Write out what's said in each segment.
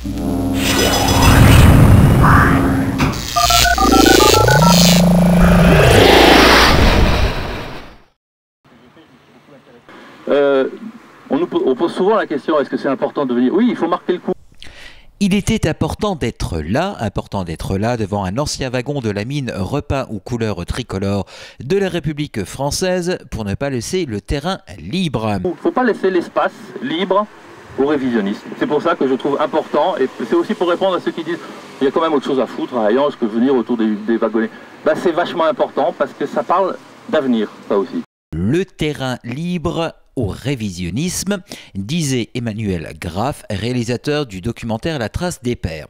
On pose souvent la question, est-ce que c'est important de venir? Oui, il faut marquer le coup. Il était important d'être là devant un ancien wagon de la mine repeint aux couleurs tricolores de la République française pour ne pas laisser le terrain libre. Il ne faut pas laisser l'espace libre aux révisionnistes. C'est pour ça que je trouve important, et c'est aussi pour répondre à ceux qui disent il y a quand même autre chose à foutre à Hayange que venir autour des wagonnets. Ben, c'est vachement important parce que ça parle d'avenir, ça aussi. Le terrain libre au révisionnisme, disait Emmanuel Graff, réalisateur du documentaire La Trace des Pères.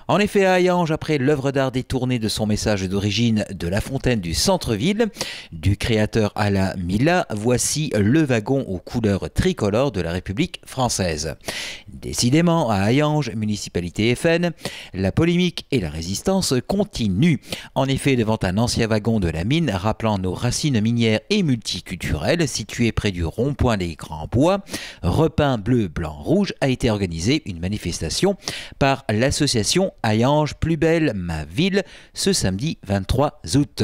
En effet, à Hayange, après l'œuvre d'art détournée de son message d'origine de la fontaine du centre-ville, du créateur Alain Millat, voici le wagon aux couleurs tricolores de la République française. Décidément, à Hayange, municipalité FN, la polémique et la résistance continuent. En effet, devant un ancien wagon de la mine rappelant nos racines minières et multiculturelles, situé près du rond-point des Grands Bois, repeint bleu, blanc, rouge, a été organisée une manifestation par l'association Hayange Plus Belle Ma Ville ce samedi 23 août.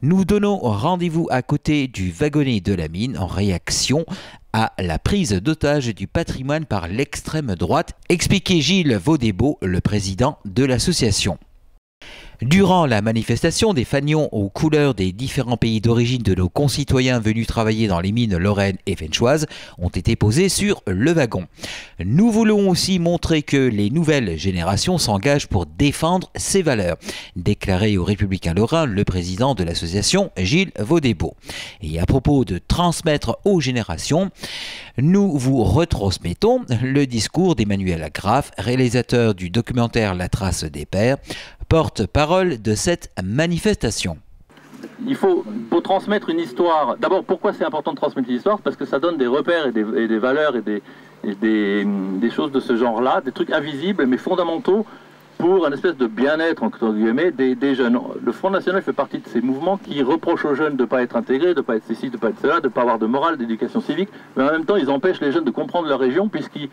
Nous donnons rendez-vous à côté du wagonnet de la mine en réaction à la prise d'otage du patrimoine par l'extrême droite, expliquait Gilles Vaudébeau, le président de l'association. Durant la manifestation, des fanions aux couleurs des différents pays d'origine de nos concitoyens venus travailler dans les mines lorraines et venchoises ont été posés sur le wagon. Nous voulons aussi montrer que les nouvelles générations s'engagent pour défendre ces valeurs, déclaré aux Républicains lorrains le président de l'association Gilles Vaudébeau. Et à propos de transmettre aux générations, nous vous retransmettons le discours d'Emmanuel Graff, réalisateur du documentaire La Trace des Pères, porte-parole de cette manifestation. Il faut transmettre une histoire. D'abord, pourquoi c'est important de transmettre l'histoire? Parce que ça donne des repères et des valeurs et des choses de ce genre-là, des trucs invisibles mais fondamentaux pour un espèce de bien-être, entre guillemets, des jeunes. Le Front National fait partie de ces mouvements qui reprochent aux jeunes de ne pas être intégrés, de ne pas être ceci, de ne pas être cela, de ne pas avoir de morale, d'éducation civique, mais en même temps, ils empêchent les jeunes de comprendre leur région puisqu'ils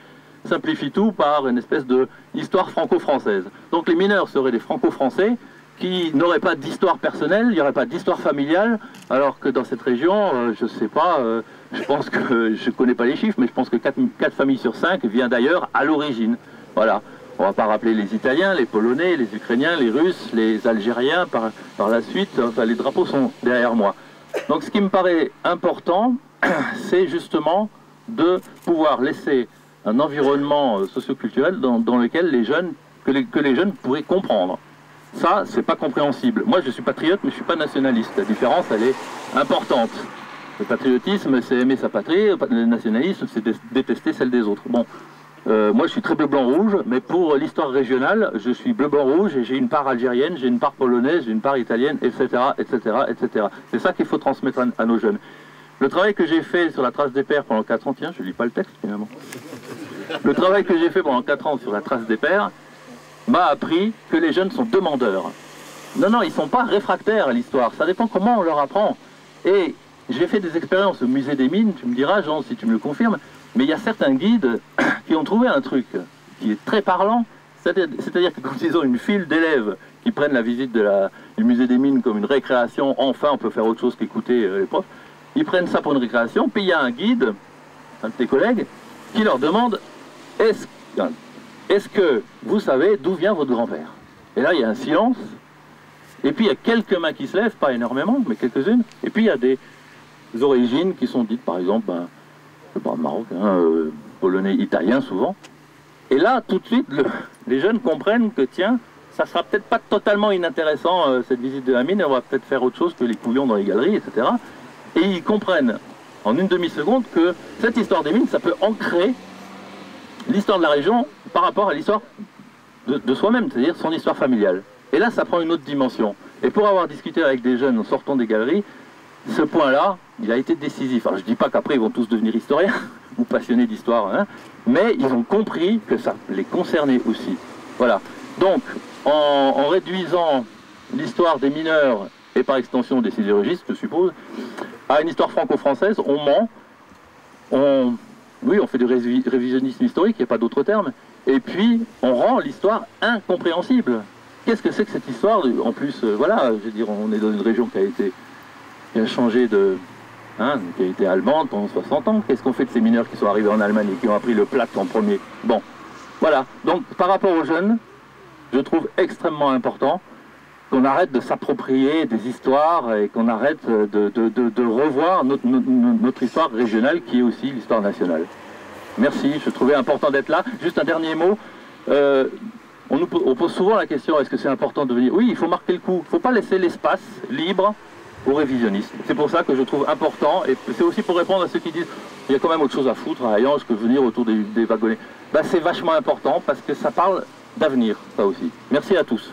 simplifie tout par une espèce d'histoire franco-française. Donc les mineurs seraient des franco-français qui n'auraient pas d'histoire personnelle, il n'y aurait pas d'histoire familiale, alors que dans cette région, je ne sais pas, je pense que, je ne connais pas les chiffres, mais je pense que 4 familles sur 5 viennent d'ailleurs à l'origine. Voilà. On ne va pas rappeler les Italiens, les Polonais, les Ukrainiens, les Russes, les Algériens par la suite, enfin les drapeaux sont derrière moi. Donc ce qui me paraît important, c'est justement de pouvoir laisser un environnement socioculturel dans lequel que les jeunes pourraient comprendre. Ça, c'est pas compréhensible. Moi, je suis patriote, mais je suis pas nationaliste. La différence, elle est importante. Le patriotisme, c'est aimer sa patrie. Le nationalisme, c'est détester celle des autres. Bon, moi, je suis très bleu-blanc-rouge, mais pour l'histoire régionale, je suis bleu-blanc-rouge et j'ai une part algérienne, j'ai une part polonaise, j'ai une part italienne, etc., etc., etc. C'est ça qu'il faut transmettre à nos jeunes. Le travail que j'ai fait sur la trace des pères pendant 4 ans, tiens, je lis pas le texte finalement. Le travail que j'ai fait pendant 4 ans sur la trace des pères m'a appris que les jeunes sont demandeurs. Non, non, ils ne sont pas réfractaires à l'histoire, ça dépend comment on leur apprend. Et j'ai fait des expériences au musée des mines, tu me diras, Jean, si tu me le confirmes, mais il y a certains guides qui ont trouvé un truc qui est très parlant, c'est-à-dire que quand ils ont une file d'élèves qui prennent la visite du musée des mines comme une récréation, enfin on peut faire autre chose qu'écouter les profs, ils prennent ça pour une récréation, puis il y a un guide, un de tes collègues, qui leur demande « Est-ce que vous savez d'où vient votre grand-père » Et là, il y a un silence, et puis il y a quelques mains qui se lèvent, pas énormément, mais quelques-unes, et puis il y a des origines qui sont dites, par exemple, marocain, polonais, italien souvent. Et là, tout de suite, les jeunes comprennent que, tiens, ça sera peut-être pas totalement inintéressant, cette visite de la mine, et on va peut-être faire autre chose que les couillons dans les galeries, etc. Et ils comprennent en une demi-seconde que cette histoire des mines, ça peut ancrer l'histoire de la région par rapport à l'histoire de soi-même, c'est-à-dire son histoire familiale. Et là, ça prend une autre dimension. Et pour avoir discuté avec des jeunes en sortant des galeries, ce point-là, il a été décisif. Alors je ne dis pas qu'après ils vont tous devenir historiens ou passionnés d'histoire, hein, mais ils ont compris que ça les concernait aussi. Voilà. Donc, en réduisant l'histoire des mineurs et par extension des sidérurgistes, je suppose, à une histoire franco-française, on ment, oui, on fait du révisionnisme historique, il n'y a pas d'autre terme, Et puis, on rend l'histoire incompréhensible. Qu'est-ce que c'est que cette histoire? En plus, voilà, je veux dire, on est dans une région qui a changé de... Hein, qui a été allemande pendant 60 ans. Qu'est-ce qu'on fait de ces mineurs qui sont arrivés en Allemagne et qui ont appris le plaque en premier? Bon, voilà. Donc, par rapport aux jeunes, je trouve extrêmement important qu'on arrête de s'approprier des histoires et qu'on arrête de revoir notre histoire régionale qui est aussi l'histoire nationale. Merci, je trouvais important d'être là. Juste un dernier mot. On pose souvent la question, est-ce que c'est important de venir? Oui, il faut marquer le coup. Il ne faut pas laisser l'espace libre aux révisionnistes. C'est pour ça que je trouve important, et c'est aussi pour répondre à ceux qui disent il y a quand même autre chose à foutre à Hayange que venir autour des wagonnets. Ben, c'est vachement important parce que ça parle d'avenir, ça aussi. Merci à tous.